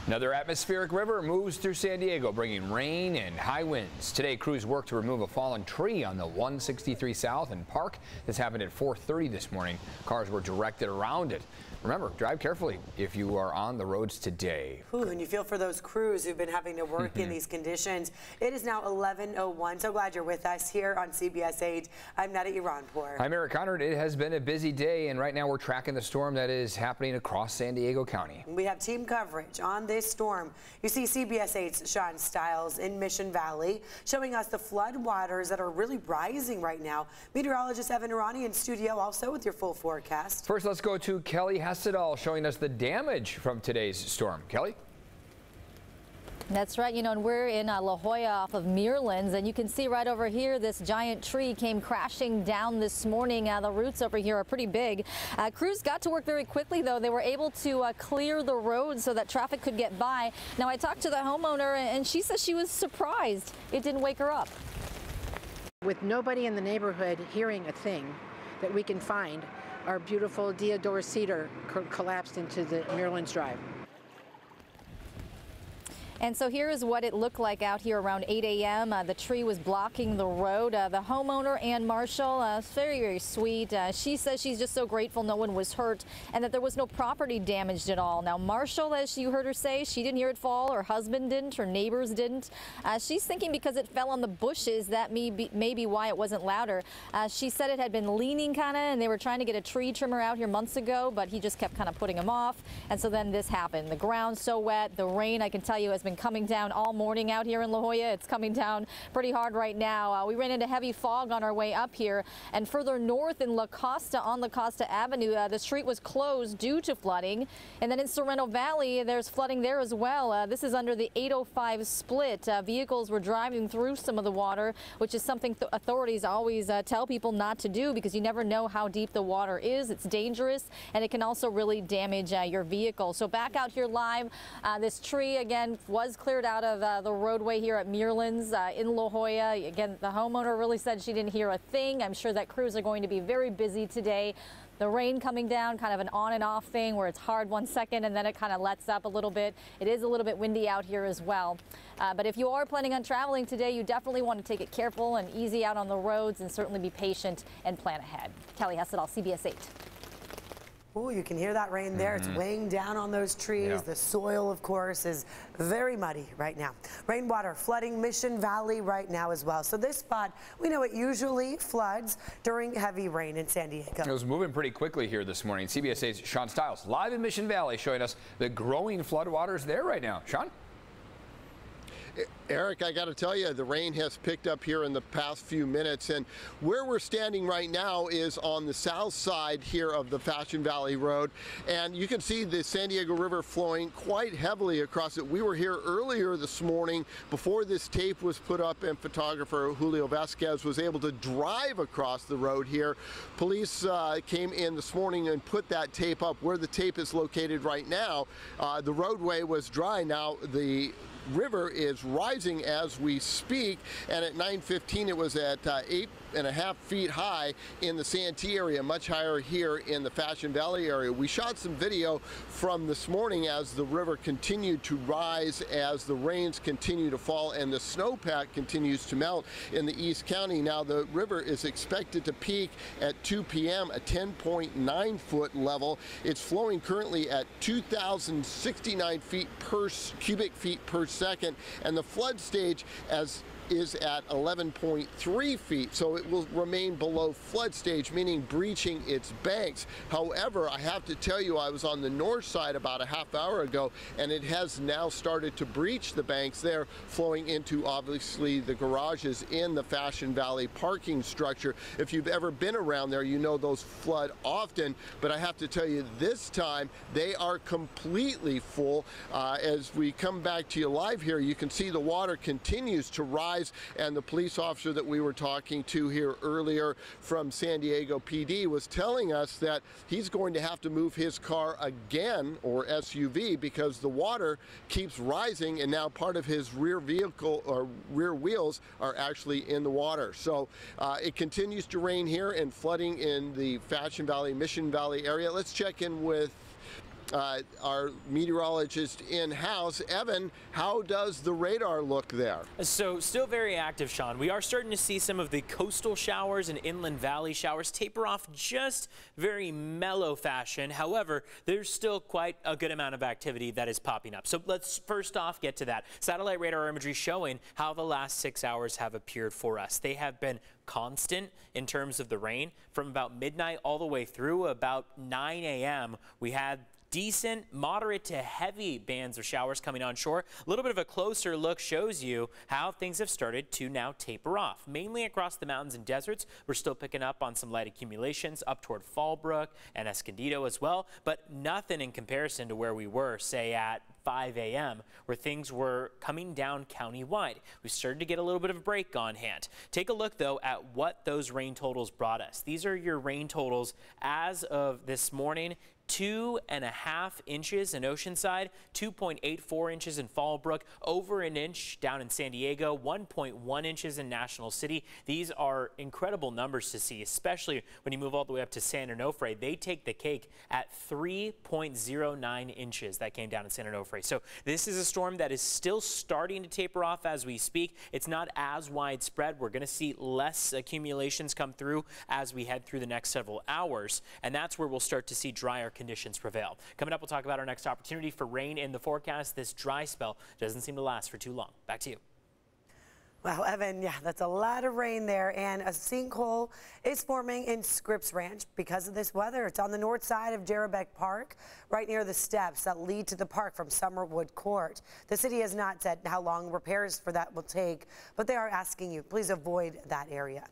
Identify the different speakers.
Speaker 1: Another atmospheric river moves through San Diego, bringing rain and high winds. Today, crews worked to remove a fallen tree on the 163 South and Park. This happened at 4:30 this morning. Cars were directed around it. Remember, drive carefully if you are on the roads today.
Speaker 2: Ooh, and you feel for those crews who've been having to work in these conditions. It is now 11:01. So glad you're with us here on CBS 8. I'm Nada Iranpour.
Speaker 1: I'm Eric Conard. It has been a busy day, and right now we're tracking the storm that is happening across San Diego County.
Speaker 2: We have team coverage on this storm. You see CBS 8's Sean Stiles in Mission Valley showing us the flood waters that are really rising right now. Meteorologist Evan Irani in studio also with your full forecast.
Speaker 1: First, let's go to Kelly Hessedal showing us the damage from today's storm. Kelly?
Speaker 3: That's right, and we're in La Jolla off of Muirlands, and you can see right over here this giant tree came crashing down this morning. The roots over here are pretty big. Crews got to work very quickly, though. They were able to clear the road so that traffic could get by. Now, I talked to the homeowner, and she says she was surprised it didn't wake her up.
Speaker 4: With nobody in the neighborhood hearing a thing that we can find, our beautiful deodar cedar collapsed into the Muirlands Drive.
Speaker 3: And so here is what it looked like out here around 8 a.m. The tree was blocking the road. The homeowner, Ann Marshall, very, very sweet. She says she's just so grateful no one was hurt and that there was no property damaged at all. Now, Marshall, as you heard her say, she didn't hear it fall. Her husband didn't. Her neighbors didn't. She's thinking because it fell on the bushes, that may be why it wasn't louder. She said it had been leaning kind of, and they were trying to get a tree trimmer out here months ago, but he just kept kind of putting them off. And so then this happened. The ground's so wet. The rain, I can tell you, has been coming down all morning out here in La Jolla. It's coming down pretty hard right now. We ran into heavy fog on our way up here, and further north in La Costa on La Costa Avenue, the street was closed due to flooding. And then in Sorrento Valley, there's flooding there as well. This is under the 805 split. Vehicles were driving through some of the water, which is something authorities always tell people not to do because you never know how deep the water is. It's dangerous, and it can also really damage your vehicle. So back out here live, this tree again was cleared out of the roadway here at Muirlands in La Jolla. Again, the homeowner really said she didn't hear a thing. I'm sure that crews are going to be very busy today. The rain coming down, kind of an on and off thing where it's hard 1 second and then it kind of lets up a little bit. It is a little bit windy out here as well. But if you are planning on traveling today, you definitely want to take it careful and easy out on the roads and certainly be patient and plan ahead. Kelly Hessedal, CBS 8.
Speaker 2: Oh, you can hear that rain there. It's weighing down on those trees.
Speaker 1: Yeah.
Speaker 2: The soil, of course, is very muddy right now. Rainwater flooding Mission Valley right now as well. So this spot, we know it usually floods during heavy rain in San Diego.
Speaker 1: It was moving pretty quickly here this morning. CBS 8's Sean Stiles live in Mission Valley showing us the growing floodwaters there right now. Sean?
Speaker 5: Eric, I got to tell you, the rain has picked up here in the past few minutes, and where we're standing right now is on the south side here of the Fashion Valley Road, and you can see the San Diego River flowing quite heavily across it. We were here earlier this morning before this tape was put up, and photographer Julio Vasquez was able to drive across the road here. Police came in this morning and put that tape up. Where the tape is located right now, the roadway was dry. Now the river is rising as we speak, and at 9:15 it was at 8.5 feet high in the Santee area, much higher here in the Fashion Valley area. We shot some video from this morning as the river continued to rise, as the rains continue to fall and the snowpack continues to melt in the East County. Now the river is expected to peak at 2 p.m. a 10.9 foot level. It's flowing currently at 2,069 cubic feet per second, and the flood stage is at 11.3 feet, so it will remain below flood stage, meaning breaching its banks. However, I have to tell you, I was on the north side about a half hour ago, and it has now started to breach the banks there, flowing into obviously the garages in the Fashion Valley parking structure. If you've ever been around there, you know those flood often, but I have to tell you, this time they are completely full. As we come back to you live here, you can see the water continues to rise, and the police officer that we were talking to here earlier from San Diego PD was telling us that he's going to have to move his car again, or SUV, because the water keeps rising, and now part of his rear vehicle or rear wheels are actually in the water. So it continues to rain here and flooding in the Fashion Valley, Mission Valley area. Let's check in with our meteorologist in-house. Evan, how does the radar look there?
Speaker 6: So still very active, Sean. We are starting to see some of the coastal showers and inland valley showers taper off just very mellow fashion. However, there's still quite a good amount of activity that is popping up. So let's first off get to that. Satellite radar imagery showing how the last 6 hours have appeared for us. They have been constant in terms of the rain from about midnight all the way through about 9 a.m. We had decent, moderate to heavy bands of showers coming onshore. A little bit of a closer look shows you how things have started to now taper off. Mainly across the mountains and deserts, we're still picking up on some light accumulations up toward Fallbrook and Escondido as well, but nothing in comparison to where we were, say, at 5 a.m., where things were coming down countywide. We started to get a little bit of a break on hand. Take a look, though, at what those rain totals brought us. These are your rain totals as of this morning. 2.5 inches in Oceanside, 2.84 inches in Fallbrook, over an inch down in San Diego, 1.1 inches in National City. These are incredible numbers to see, especially when you move all the way up to San Onofre. They take the cake at 3.09 inches that came down in San Onofre. So this is a storm that is still starting to taper off as we speak. It's not as widespread. We're going to see less accumulations come through as we head through the next several hours, and that's where we'll start to see drier conditions prevail. Coming up, we'll talk about our next opportunity for rain in the forecast. This dry spell doesn't seem to last for too long. Back to you.
Speaker 2: Wow, Evan, yeah, that's a lot of rain there, and a sinkhole is forming in Scripps Ranch because of this weather. It's on the north side of Jerebeck Park, right near the steps that lead to the park from Summerwood Court. The city has not said how long repairs for that will take, but they are asking you, please avoid that area.